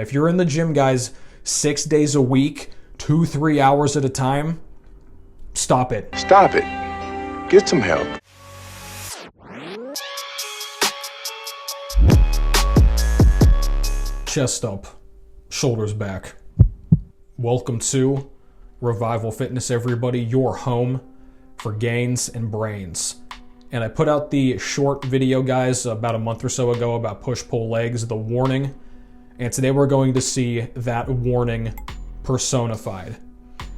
If you're in the gym, guys, 6 days a week, 2-3 hours at a time, stop it. Stop it. Get some help. Chest up, shoulders back. Welcome to Revival Fitness, everybody, your home for gains and brains. And I put out the short video, guys, about a month or so ago about push-pull legs, the warning. And today we're going to see that warning personified.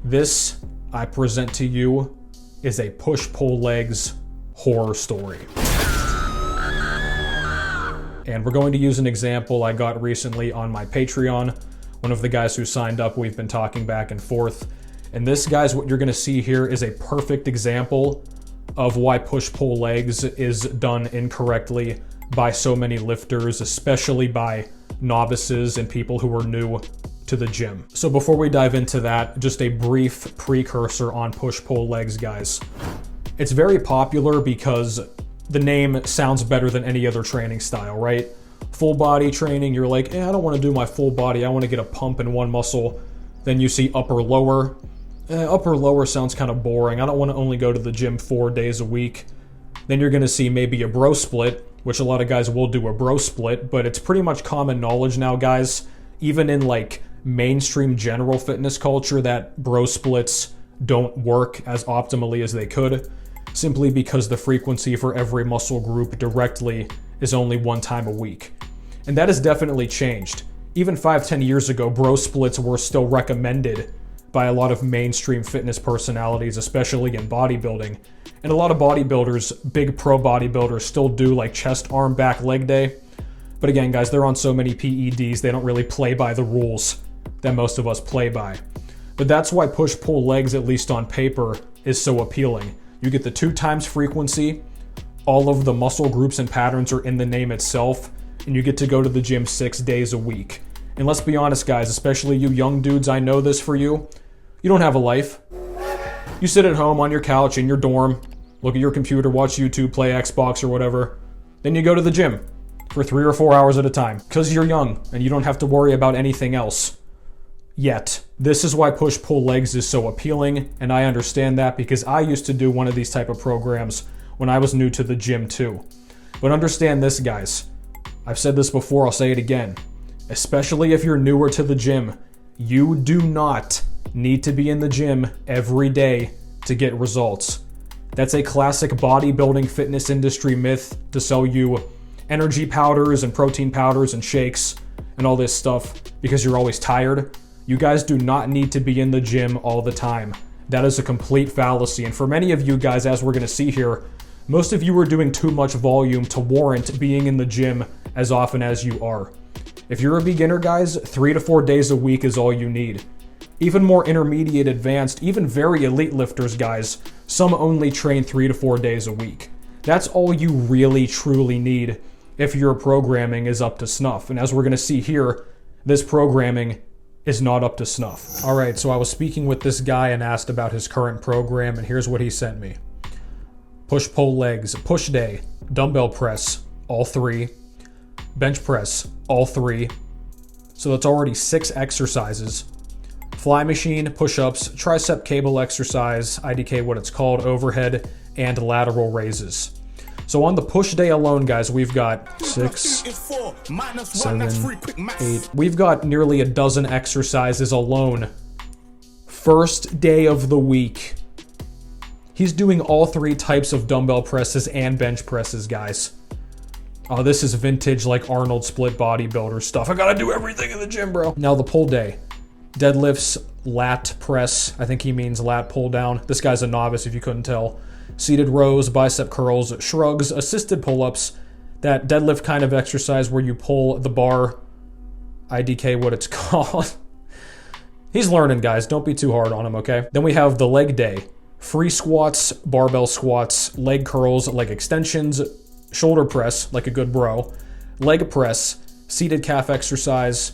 This, I present to you, is a push-pull legs horror story. And we're going to use an example I got recently on my Patreon. One of the guys who signed up, we've been talking back and forth. And this, guys, what you're going to see here is a perfect example of why push-pull legs is done incorrectly by so many lifters, especially by novices and people who are new to the gym. So before we dive into that, just a brief precursor on push-pull legs, guys. It's very popular because the name sounds better than any other training style, right? Full body training, you're like, I don't want to do my full body, I want to get a pump in one muscle. Then you see upper lower. Upper lower sounds kind of boring. I don't want to only go to the gym 4 days a week. Then you're going to see maybe a bro split, which a lot of guys will do a bro split, but it's pretty much common knowledge now, guys, even in like mainstream general fitness culture, that bro splits don't work as optimally as they could, simply because the frequency for every muscle group directly is only 1 time a week. And that has definitely changed. Even 5-10 years ago, bro splits were still recommended by a lot of mainstream fitness personalities, especially in bodybuilding. And a lot of bodybuilders, big pro bodybuilders, still do like chest, arm, back, leg day. But again, guys, they're on so many PEDs, they don't really play by the rules that most of us play by. But that's why push-pull legs, at least on paper, is so appealing. You get the 2 times frequency, all of the muscle groups and patterns are in the name itself, and you get to go to the gym 6 days a week. And let's be honest, guys, especially you young dudes, I know this for you. You don't have a life. You sit at home on your couch in your dorm, look at your computer, watch YouTube, play Xbox or whatever. Then you go to the gym for 3 or 4 hours at a time because you're young and you don't have to worry about anything else. Yet, this is why push-pull legs is so appealing, and I understand that because I used to do one of these type of programs when I was new to the gym too. But understand this, guys. I've said this before, I'll say it again. Especially if you're newer to the gym, you do not need to be in the gym every day to get results. That's a classic bodybuilding fitness industry myth to sell you energy powders and protein powders and shakes and all this stuff because you're always tired. You guys do not need to be in the gym all the time. That is a complete fallacy. And for many of you guys, as we're going to see here, most of you are doing too much volume to warrant being in the gym as often as you are. If you're a beginner, guys, 3 to 4 days a week is all you need. Even more intermediate, advanced, even very elite lifters, guys, some only train 3 to 4 days a week. That's all you really, truly need if your programming is up to snuff. And as we're going to see here, this programming is not up to snuff. All right, so I was speaking with this guy and asked about his current program, and here's what he sent me. Push-pull legs, push day, dumbbell press, all 3. Bench press, all 3. So that's already 6 exercises. Fly machine, push-ups, tricep cable exercise, IDK what it's called, overhead, and lateral raises. So on the push day alone, guys, we've got 6, 7, 8. We've got nearly a dozen exercises alone. First day of the week. He's doing all 3 types of dumbbell presses and bench presses, guys. Oh, this is vintage, like Arnold split bodybuilder stuff. I gotta do everything in the gym, bro. Now the pull day. Deadlifts, lat press. I think he means lat pull down. This guy's a novice if you couldn't tell. Seated rows, bicep curls, shrugs, assisted pull-ups. That deadlift kind of exercise where you pull the bar. IDK what it's called. He's learning, guys. Don't be too hard on him, okay? Then we have the leg day. Free squats, barbell squats, leg curls, leg extensions, shoulder press, like a good bro, leg press, seated calf exercise,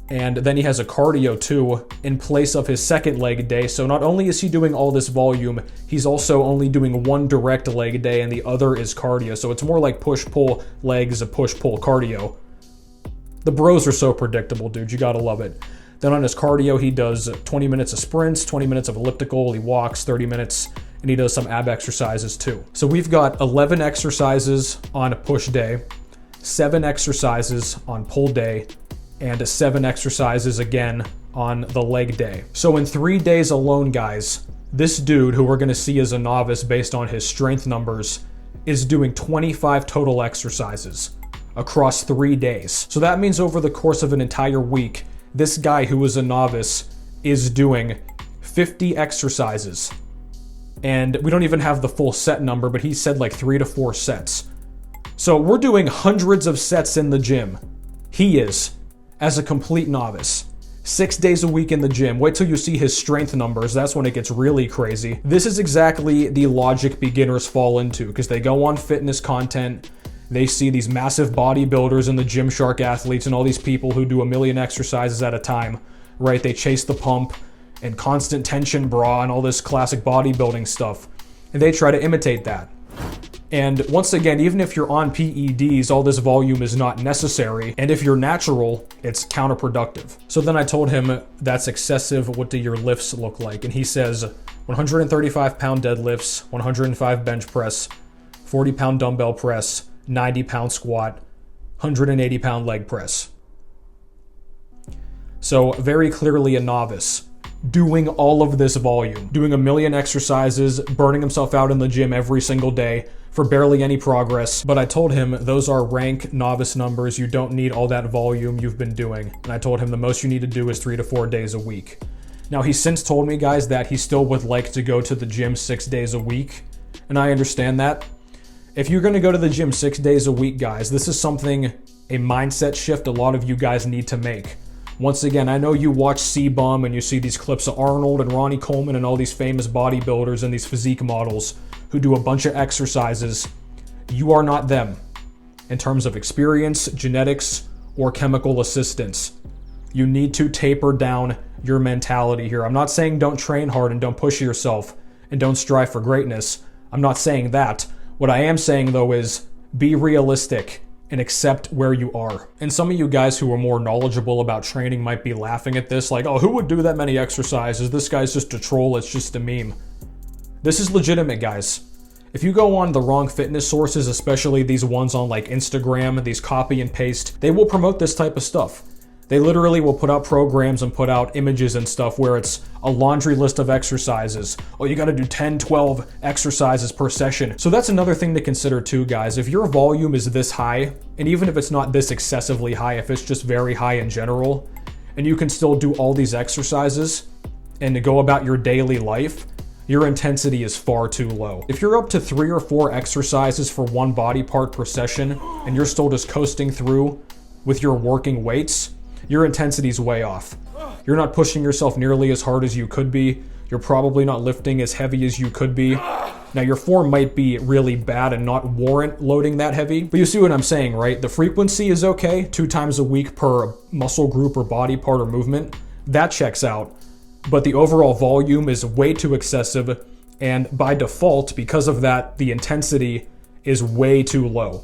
and then he has a cardio too in place of his second leg day. So not only is he doing all this volume, he's also only doing 1 direct leg day and the other is cardio. So it's more like push-pull legs, a push-pull cardio. The bros are so predictable, dude. You gotta love it. Then on his cardio, he does 20 minutes of sprints, 20 minutes of elliptical, he walks 30 minutes, and he does some ab exercises too. So we've got 11 exercises on a push day, 7 exercises on pull day, and 7 exercises again on the leg day. So in 3 days alone, guys, this dude, who we're gonna see as a novice based on his strength numbers, is doing 25 total exercises across 3 days. So that means over the course of an entire week, this guy who is a novice is doing 50 exercises. And we don't even have the full set number, but he said like 3 to 4 sets. So we're doing hundreds of sets in the gym. He is, as a complete novice. 6 days a week in the gym. Wait till you see his strength numbers. That's when it gets really crazy. This is exactly the logic beginners fall into, because they go on fitness content. They see these massive bodybuilders and the Gymshark athletes and all these people who do a million exercises at a time, right? They chase the pump and constant tension bra and all this classic bodybuilding stuff. And they try to imitate that. And once again, even if you're on PEDs, all this volume is not necessary. And if you're natural, it's counterproductive. So then I told him, that's excessive. What do your lifts look like? And he says 135 pound deadlifts, 105 bench press, 40 pound dumbbell press, 90 pound squat, 180 pound leg press. So very clearly a novice doing all of this volume, doing a million exercises, burning himself out in the gym every single day for barely any progress. But I told him those are rank novice numbers. You don't need all that volume you've been doing. And I told him the most you need to do is 3 to 4 days a week. Now he's since told me, guys, that he still would like to go to the gym 6 days a week. And I understand that. If you're going to go to the gym 6 days a week, guys, this is something, a mindset shift a lot of you guys need to make. Once again, I know you watch C-Bum and you see these clips of Arnold and Ronnie Coleman and all these famous bodybuilders and these physique models who do a bunch of exercises. You are not them in terms of experience, genetics, or chemical assistance. You need to taper down your mentality here. I'm not saying don't train hard and don't push yourself and don't strive for greatness. I'm not saying that. What I am saying, though, is be realistic and accept where you are. And some of you guys who are more knowledgeable about training might be laughing at this, like, oh, who would do that many exercises? This guy's just a troll, it's just a meme. This is legitimate, guys. If you go on the wrong fitness sources, especially these ones on like Instagram, these copy and paste, they will promote this type of stuff. They literally will put out programs and put out images and stuff where it's a laundry list of exercises. Oh, you gotta do 10, 12 exercises per session. So that's another thing to consider too, guys. If your volume is this high, and even if it's not this excessively high, if it's just very high in general, and you can still do all these exercises and to go about your daily life, your intensity is far too low. If you're up to 3 or 4 exercises for one body part per session, and you're still just coasting through with your working weights, your intensity is way off. You're not pushing yourself nearly as hard as you could be. You're probably not lifting as heavy as you could be. Now, your form might be really bad and not warrant loading that heavy, but you see what I'm saying, right? The frequency is okay, 2 times a week per muscle group or body part or movement. That checks out. But the overall volume is way too excessive, and by default, because of that, the intensity is way too low.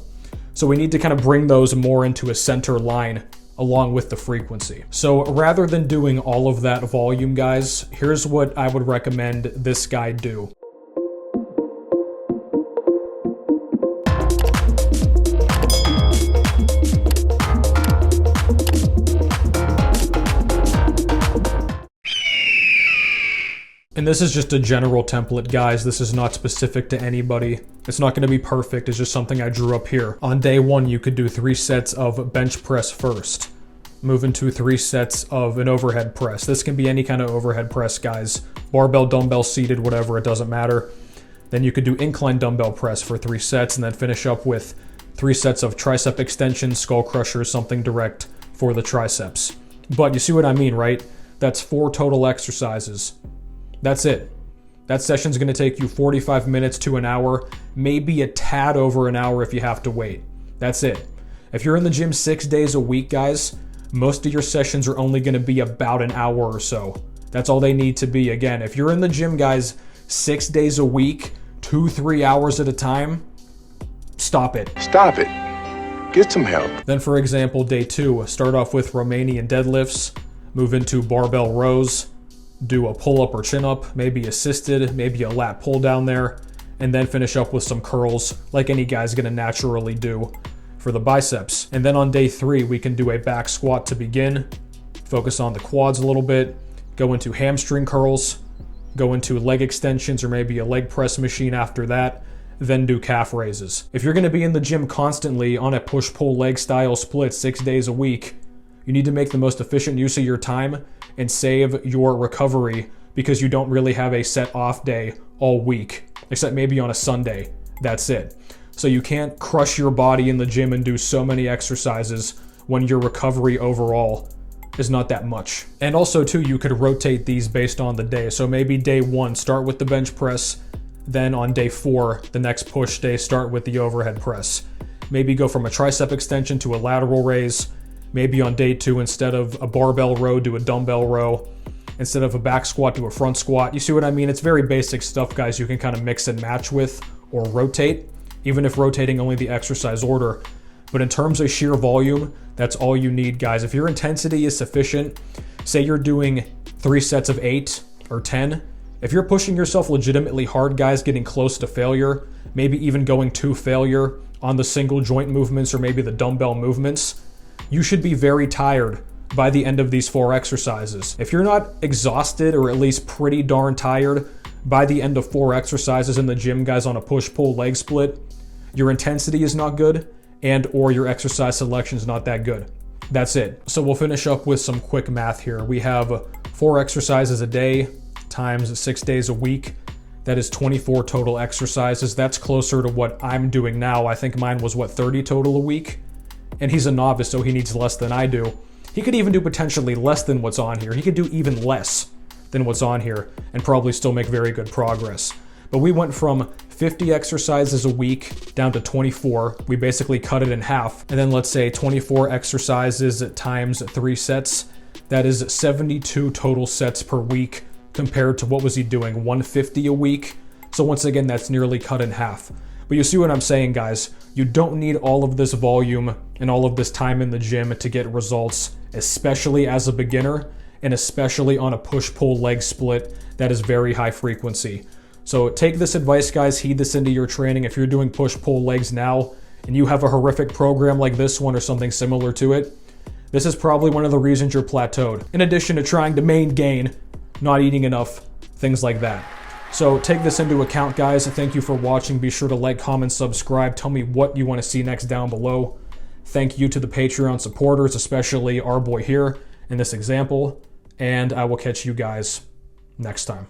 So we need to kind of bring those more into a center line along with the frequency. So rather than doing all of that volume, guys, here's what I would recommend this guy do. And this is just a general template, guys. This is not specific to anybody. It's not gonna be perfect, it's just something I drew up here. On day 1, you could do 3 sets of bench press first. Move into 3 sets of an overhead press. This can be any kind of overhead press, guys. Barbell, dumbbell, seated, whatever, it doesn't matter. Then you could do incline dumbbell press for 3 sets and then finish up with 3 sets of tricep extensions, skull crushers, something direct for the triceps. But you see what I mean, right? That's 4 total exercises. That's it. That session's gonna take you 45 minutes to an hour, maybe a tad over an hour if you have to wait. That's it. If you're in the gym 6 days a week, guys, most of your sessions are only gonna be about an hour or so. That's all they need to be. Again, if you're in the gym, guys, 6 days a week, 2-3 hours at a time, stop it. Stop it. Get some help. Then for example, day 2, start off with Romanian deadlifts, move into barbell rows, do a pull-up or chin-up, maybe assisted, maybe a lat pull down there, and then finish up with some curls like any guy's gonna naturally do for the biceps. And then on day 3, we can do a back squat to begin, focus on the quads a little bit, go into hamstring curls, go into leg extensions or maybe a leg press machine after that, then do calf raises. If you're gonna be in the gym constantly on a push-pull leg style split 6 days a week, you need to make the most efficient use of your time and save your recovery because you don't really have a set off day all week, except maybe on a Sunday. That's it. So you can't crush your body in the gym and do so many exercises when your recovery overall is not that much. And also too, you could rotate these based on the day. So maybe day 1, start with the bench press. Then on day 4, the next push day, start with the overhead press. Maybe go from a tricep extension to a lateral raise. Maybe on day 2, instead of a barbell row, do a dumbbell row. Instead of a back squat, do a front squat. You see what I mean? It's very basic stuff, guys, you can kind of mix and match with or rotate, even if rotating only the exercise order. But in terms of sheer volume, that's all you need, guys. If your intensity is sufficient, say you're doing 3 sets of 8 or 10, if you're pushing yourself legitimately hard, guys, getting close to failure, maybe even going to failure on the single joint movements or maybe the dumbbell movements, you should be very tired by the end of these 4 exercises. If you're not exhausted or at least pretty darn tired by the end of 4 exercises in the gym, guys, on a push-pull leg split, your intensity is not good and or your exercise selection is not that good. That's it. So we'll finish up with some quick math here. We have 4 exercises a day times 6 days a week. That is 24 total exercises. That's closer to what I'm doing now. I think mine was, 30 total a week? And he's a novice, so he needs less than I do. He could even do potentially less than what's on here. He could do even less than what's on here and probably still make very good progress. But we went from 50 exercises a week down to 24. We basically cut it in half. And then let's say 24 exercises times 3 sets. That is 72 total sets per week compared to what was he doing, 150 a week? So once again, that's nearly cut in half. But you see what I'm saying, guys? You don't need all of this volume and all of this time in the gym to get results, especially as a beginner and especially on a push-pull leg split that is very high frequency. So take this advice, guys, heed this into your training. If you're doing push-pull legs now and you have a horrific program like this one or something similar to it, this is probably one of the reasons you're plateaued. In addition to trying to main gain, not eating enough, things like that. So take this into account, guys. Thank you for watching. Be sure to like, comment, subscribe. Tell me what you want to see next down below. Thank you to the Patreon supporters, especially our boy here in this example. And I will catch you guys next time.